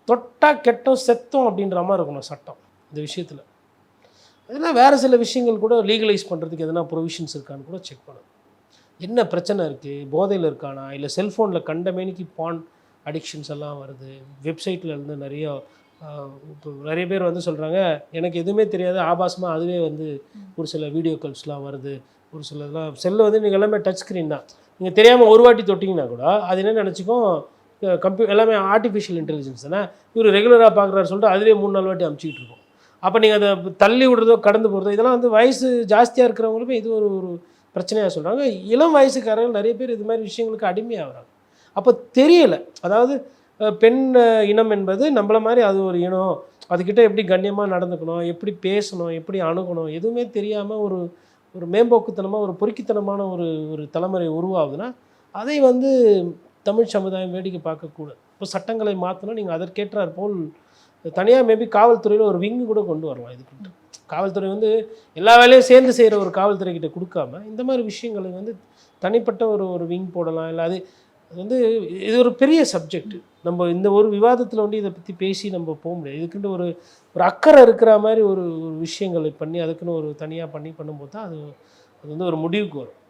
தொட்டா கெட்டோம் செத்தோம் அப்படின்ற மாதிரி இருக்கணும் சட்டம் இந்த விஷயத்தில். அதெல்லாம் வேறு சில விஷயங்கள் கூட லீகலைஸ் பண்ணுறதுக்கு எதனா ப்ரொவிஷன்ஸ் இருக்கான்னு கூட செக் பண்ணணும். என்ன பிரச்சனை இருக்குது, போதையில் இருக்கானா, இல்லை செல்ஃபோனில் கண்டமேனிக்கு பான் அடிக்ஷன்ஸ் எல்லாம் வருது, வெப்சைட்டில் இருந்து நிறைய இப்போ நிறைய பேர் வந்து சொல்கிறாங்க எனக்கு எதுவுமே தெரியாது ஆபாசமாக அதுவே வந்து ஒரு சில வீடியோ கால்ஸ்லாம் வருது, ஒரு சில இதெல்லாம் செல்லில் வந்து நீங்கள் எல்லாமே டச் ஸ்க்ரீன் தான், நீங்கள் தெரியாமல் ஒரு வாட்டி தொட்டிங்கன்னா கூட அது என்ன நினச்சிக்கும் எல்லாமே ஆர்டிஃபிஷியல் இன்டெலிஜென்ஸ் தானே, இவர் ரெகுலராக பார்க்குறாரு சொல்லிட்டு அதுவே 3-4 வாட்டி அமுச்சிக்கிட்டு இருக்கோம். அப்போ நீங்கள் அதை தள்ளி விடுறதோ கடந்து போகிறதோ இதெல்லாம் வந்து வயசு ஜாஸ்தியாக இருக்கிறவங்களுமே இது ஒரு ஒரு பிரச்சனையாக சொல்கிறாங்க. இளம் வயசுக்காரர்கள் நிறைய பேர் இது மாதிரி விஷயங்களுக்கு அடிமையாகிறாங்க. அப்போ தெரியலை, அதாவது பெண் இனம் என்பது நம்மள மாதிரி அது ஒரு இனம், அதுக்கிட்ட எப்படி கண்ணியமாக நடந்துக்கணும், எப்படி பேசணும், எப்படி அணுகணும் எதுவுமே தெரியாமல் ஒரு ஒரு மேம்போக்குத்தனமாக ஒரு பொறுக்கித்தனமான ஒரு ஒரு தலைமுறை உருவாகுதுன்னா அதை வந்து தமிழ் சமுதாயம் வேடிக்கை பார்க்கக்கூடாது. இப்போ சட்டங்களை மாற்றினா நீங்கள் அதற்கேற்றார் போல் தனியாக மேபி காவல்துறையில் ஒரு விங்கு கூட கொண்டு வரலாம். இதுக்கிட்ட காவல்துறை வந்து எல்லா வேலையும் சேர்ந்து செய்கிற ஒரு காவல்துறைக்கிட்ட கொடுக்காம இந்த மாதிரி விஷயங்களை வந்து தனிப்பட்ட ஒரு ஒரு விங் போடலாம். இல்லை அது வந்து இது ஒரு பெரிய சப்ஜெக்ட். நம்ம இந்த ஒரு விவாதத்தில் வந்து இதை பற்றி பேசி நம்ம போக முடியாது. இதுக்குன்னு ஒரு ஒரு அக்கறை இருக்கிற மாதிரி ஒரு ஒரு விஷயங்களை பண்ணி அதுக்குன்னு ஒரு தனியாக பண்ணும்போது தான் அது அது வந்து ஒரு முடிவுக்கு வரும்.